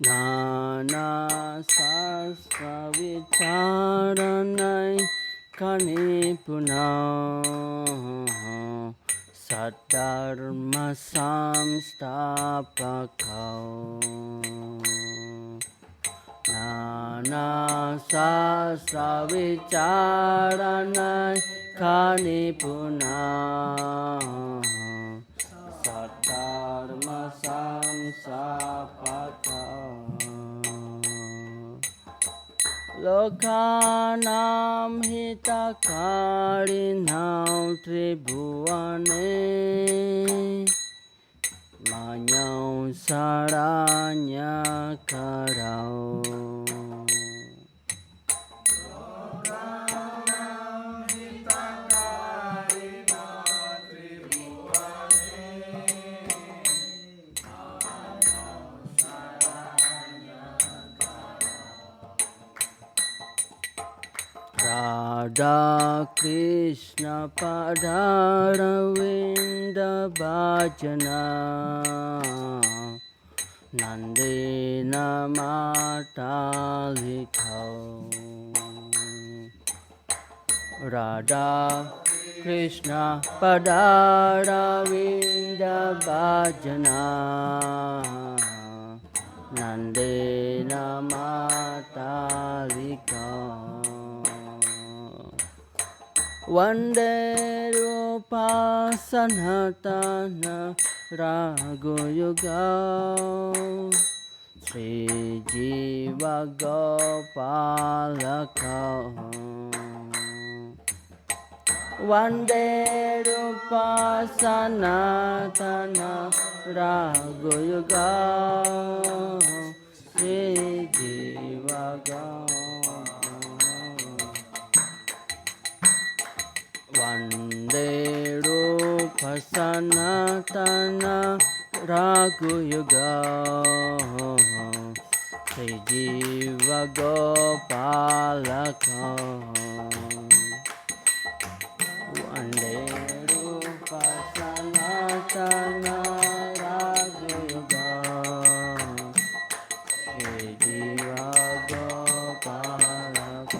Nana sastra vicharanai kanipuna Saddharma samstapakau Nana sastra vicharanai kanipuna Saddharma samstapakau Lokanam hitakarinau tribhuwane Manyau saranya karau Lokanam hitakarinau tribhuwane Manyau saranya Radha Krishna Padaravinda Bhajana Nandina Matalikau Radha Krishna Padaravinda Bhajana Nandina Matalikau Vande Rupa Sanatana Raghuyoga Sri Jiva Gopalaka Vande Rupa Sanatana Raghuyoga Sri Jiva Gopalaka Vande Rupa Sanatana Raghuyoga Sri Jiva Gopalaka Vande Rupa Sanatana Raghuyoga Sri Jiva Gopalaka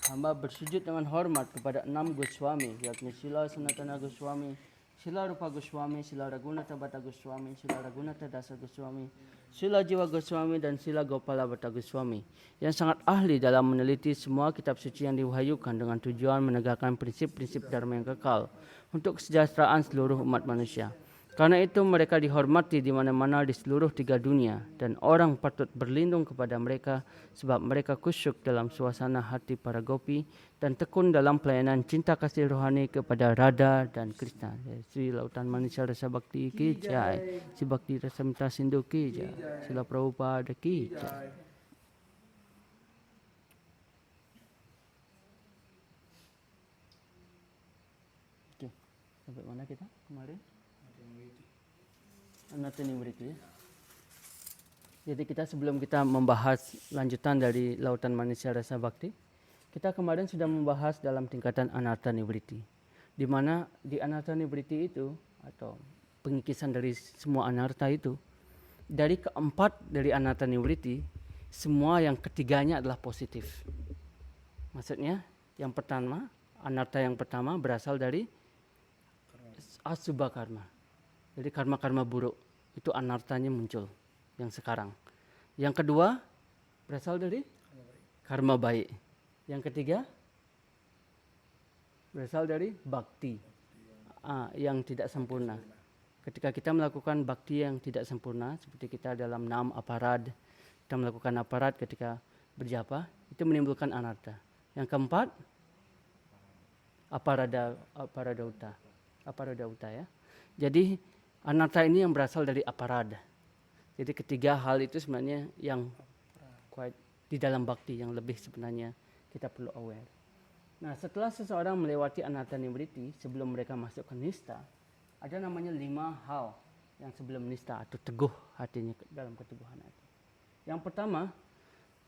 Hamba bersujud dengan hormat kepada 6 Goswami, yakni Sila Sanatana Goswami, Sila Rupa Goswami, Sila Raghunatha Bhatta Goswami, Sila Raghunatha Dasa Goswami, Sila Jiva Goswami, dan Sila Gopala Bhatta Goswami, yang sangat ahli dalam meneliti semua kitab suci yang diwahyukan dengan tujuan menegakkan prinsip-prinsip dharma yang kekal untuk kesejahteraan seluruh umat manusia. Karena itu mereka dihormati di mana-mana di seluruh 3 dunia dan orang patut berlindung kepada mereka sebab mereka kusyuk dalam suasana hati para gopi dan tekun dalam pelayanan cinta kasih rohani kepada Radha dan Krishna. Sri Lautan Manisha Rasa Bhakti ki jai, Sri Bhakti Rasa Mita Sindhu ki jai, Srila Prabhupada ki jai. Oke, sampai mana kita kemarin? Anatanewriti. Jadi kita sebelum kita membahas lanjutan dari Lautan Manisha Rasa Bhakti, kita kemarin sudah membahas dalam tingkatan Anartanewriti, di mana di Anartanewriti itu atau pengikisan dari semua anarta itu, dari keempat dari Anartanewriti, semua yang ketiganya adalah positif. Maksudnya yang pertama, anarta yang pertama berasal dari asubha karma. Jadi karma-karma buruk itu anartanya muncul yang sekarang. Yang kedua berasal dari karma baik. Yang ketiga berasal dari bhakti yang tidak sempurna. Ketika kita melakukan bhakti yang tidak sempurna, seperti kita dalam 6 aparad, kita melakukan aparad ketika berjapa, itu menimbulkan anarta. Yang keempat aparadauta ya. Jadi anarta ini yang berasal dari aparada. Jadi ketiga hal itu sebenarnya yang quite di dalam bhakti yang lebih sebenarnya kita perlu aware. Nah, setelah seseorang melewati Anartanewriti sebelum mereka masuk ke nista, ada namanya 5 hal yang sebelum nista atau teguh hatinya dalam keteguhan hati. Yang pertama,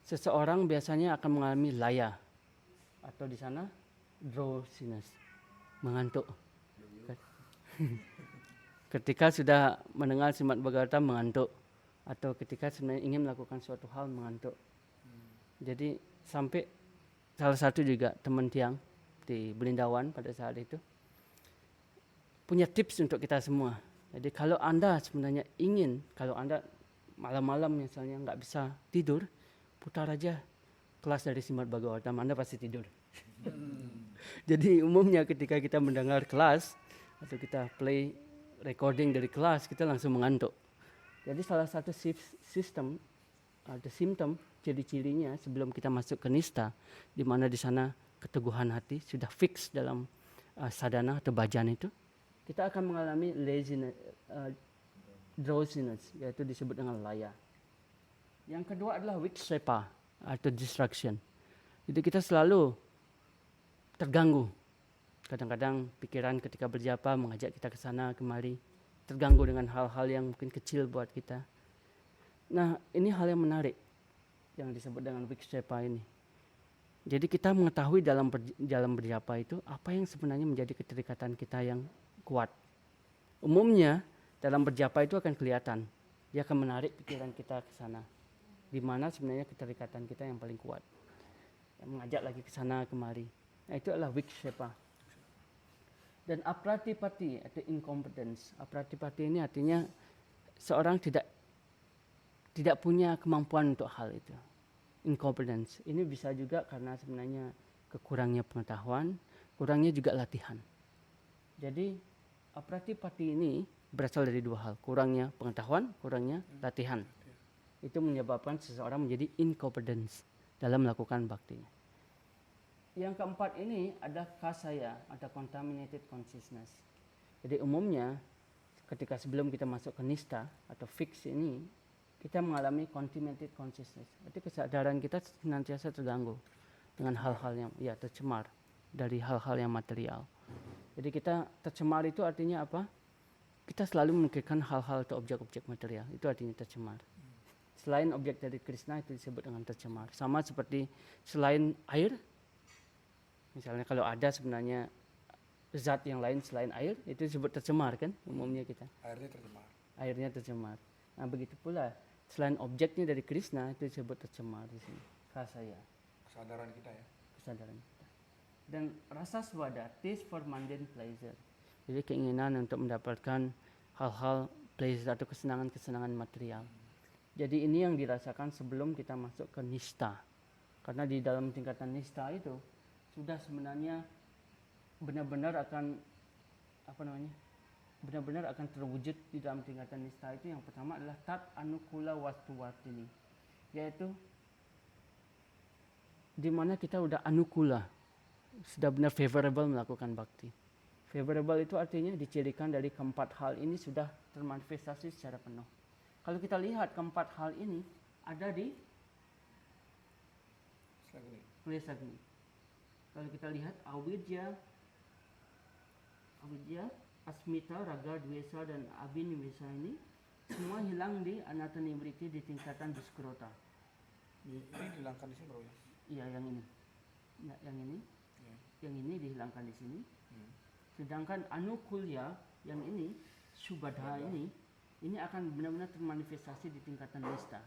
seseorang biasanya akan mengalami laya atau di sana drowsiness, mengantuk. ketika sudah mendengar Srimad Bhagavatam mengantuk, atau ketika sebenarnya ingin melakukan suatu hal mengantuk. Jadi sampai salah satu juga teman tiang di Berindawan pada saat itu punya tips untuk kita semua. Jadi kalau Anda sebenarnya ingin, kalau Anda malam-malam misalnya nggak bisa tidur, putar aja kelas dari Srimad Bhagavatam, Anda pasti tidur. Jadi umumnya ketika kita mendengar kelas atau kita play recording dari kelas, kita langsung mengantuk. Jadi salah satu sistem atau simptom ciri-cirinya sebelum kita masuk ke nista, di mana di sana keteguhan hati sudah fix dalam sadhana atau bhajan itu, kita akan mengalami laziness, drowsiness, yaitu disebut dengan laya. Yang kedua adalah vikshepa atau distraction. Jadi kita selalu terganggu. Kadang-kadang pikiran ketika berjapa mengajak kita ke sana kemari, terganggu dengan hal-hal yang mungkin kecil buat kita. Nah, ini hal yang menarik yang disebut dengan vikshepa ini. Jadi kita mengetahui dalam berjapa itu apa yang sebenarnya menjadi keterikatan kita yang kuat. Umumnya dalam berjapa itu akan kelihatan, dia akan menarik pikiran kita ke sana, di mana sebenarnya keterikatan kita yang paling kuat, yang mengajak lagi ke sana kemari. Nah, itu adalah vikshepa. Dan apratipati atau incompetence. Apratipati ini artinya seorang tidak punya kemampuan untuk hal itu. Incompetence. Ini bisa juga karena sebenarnya kekurangnya pengetahuan, kurangnya juga latihan. Jadi apratipati ini berasal dari dua hal, kurangnya pengetahuan, kurangnya latihan. Itu menyebabkan seseorang menjadi incompetence dalam melakukan baktinya. Yang keempat ini adalah kasaya atau contaminated consciousness. Jadi umumnya ketika sebelum kita masuk ke nista atau fix ini, kita mengalami contaminated consciousness. Jadi kesadaran kita senantiasa terganggu dengan hal-hal yang tercemar dari hal-hal yang material. Jadi kita tercemar itu artinya apa? Kita selalu memikirkan hal-hal atau objek-objek material. Itu artinya tercemar. Selain objek dari Krishna itu disebut dengan tercemar. Sama seperti selain air, misalnya kalau ada sebenarnya zat yang lain selain air, itu disebut tercemar kan umumnya kita. Airnya tercemar. Nah begitu pula selain objeknya dari Krishna itu disebut tercemar di sini. Kasaya. Kesadaran kita ya. Kesadaran kita. Dan rasa swada, taste for mundane pleasure. Jadi keinginan untuk mendapatkan hal-hal pleasure atau kesenangan-kesenangan material. Jadi ini yang dirasakan sebelum kita masuk ke nista. Karena di dalam tingkatan nista itu sudah sebenarnya benar-benar akan benar-benar akan terwujud di dalam tingkatan nista itu. Yang pertama adalah tat anukula wastuwartini, yaitu di mana kita udah anukula, sudah benar favorable melakukan bakti. Favorable itu artinya dicirikan dari keempat hal ini sudah termanifestasi secara penuh. Kalau kita lihat keempat hal ini ada di Klesagni. Kalau kita lihat avidya, asmita, raga, dvesa dan abhinivesa ini semua hilang di anatta nivritti di tingkatan duskrota. Ini dihilangkan di sini bro ya? Iya, yang ini. Nah, yang ini dihilangkan di sini. Sedangkan anukulya yang ini, subadha ini akan benar-benar termanifestasi di tingkatan nista,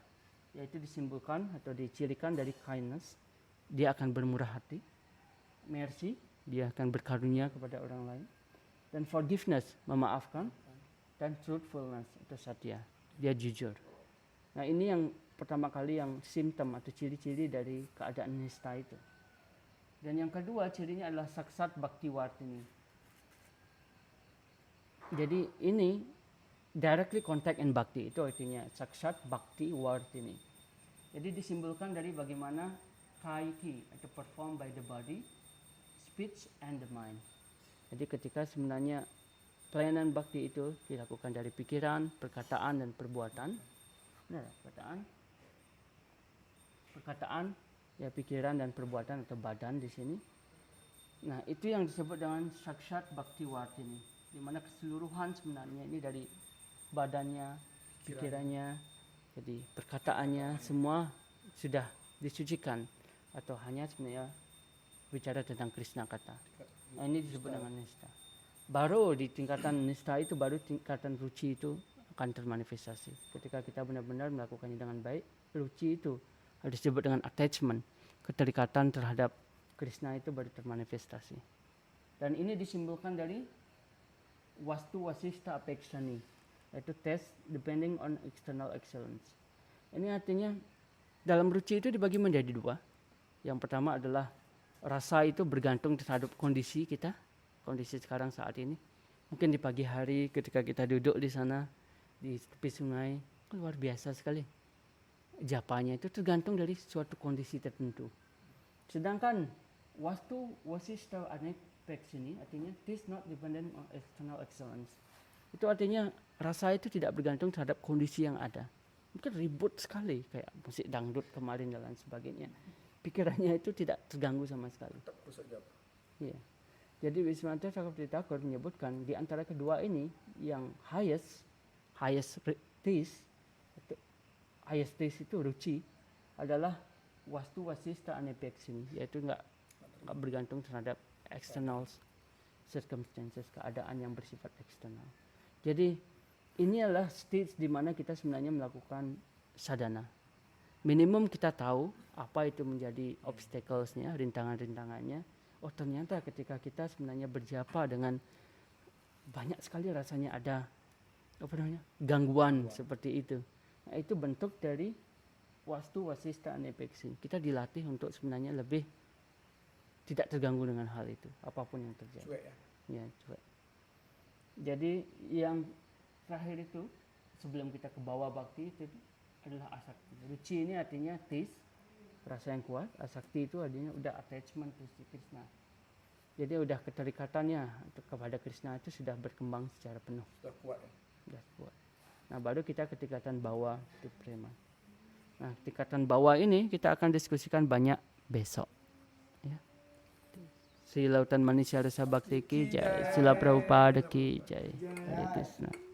yaitu disimbolkan atau dicirikan dari kindness, dia akan bermurah hati, mercy, dia akan berkarunia kepada orang lain, dan forgiveness, memaafkan, dan truthfulness atau satya, dia jujur. Nah ini yang pertama kali yang simptom atau ciri-ciri dari keadaan nista itu. Dan yang kedua cirinya adalah saksat bhakti wartini. Jadi ini directly contact and bhakti, itu artinya saksat bhakti wartini. Jadi disimbolkan dari bagaimana kaiti atau perform by the body, speech and the mind. Jadi ketika sebenarnya pelayanan bakti itu dilakukan dari pikiran, perkataan dan perbuatan. Benar, perkataan, ya pikiran dan perbuatan atau badan di sini. Nah, itu yang disebut dengan saksat bhakti wartini, di mana keseluruhan sebenarnya ini dari badannya, pikirannya, jadi perkataannya semua sudah disucikan atau hanya sebenarnya bicara tentang Krishna kata. Nah, ini disebut dengan nista. baru di tingkatan nista itu, baru tingkatan ruci itu akan termanifestasi. Ketika kita benar-benar melakukannya dengan baik, ruci itu disebut dengan attachment, keterikatan terhadap Krishna itu baru termanifestasi. Dan ini disimbolkan dari wastu wasista apekshani, yaitu test depending on external excellence. Ini artinya dalam ruci itu dibagi menjadi dua. Yang pertama adalah rasa itu bergantung terhadap kondisi kita, kondisi sekarang saat ini. Mungkin di pagi hari ketika kita duduk di sana di tepi sungai, luar biasa sekali. Japanya itu tergantung dari suatu kondisi tertentu. Sedangkan wastu wasista anepekshani artinya this not dependent on external excellence. Itu artinya rasa itu tidak bergantung terhadap kondisi yang ada. Mungkin ribut sekali kayak musik dangdut kemarin dan lain sebagainya. Pikirannya itu tidak terganggu sama sekali. Tetap pusat jawab. Iya. Jadi Wismanta Cakravarti Thakur menyebutkan di antara kedua ini yang highest taste itu ruci adalah wastu wasista anepekshani, yaitu nggak bergantung terhadap external circumstances, keadaan yang bersifat eksternal. Jadi ini adalah stage di mana kita sebenarnya melakukan sadhana. Minimum kita tahu apa itu menjadi obstacles-nya, rintangan-rintangannya. Oh ternyata ketika kita sebenarnya berjapa dengan banyak sekali rasanya ada gangguan seperti itu. Nah, itu bentuk dari wastu wasista anepekshani. Kita dilatih untuk sebenarnya lebih tidak terganggu dengan hal itu, apapun yang terjadi. Cuek ya. Ya, cuek. Jadi yang terakhir itu sebelum kita ke bawah bakti itu adalah asakti. Ruci ini artinya taste, rasa yang kuat. Asakti itu artinya udah attachment to Krishna. Jadi udah keterikatannya kepada Krishna itu sudah berkembang secara penuh. Sudah kuat ya. Sudah kuat. Nah baru kita ke tingkatan bawah itu prema. Nah tingkatan bawah ini kita akan diskusikan banyak besok. Ya. Sri Lautan Manisha Rasa Bhakti Ki Jai, Srila Prabhupada Ki Jai. Hare Krishna.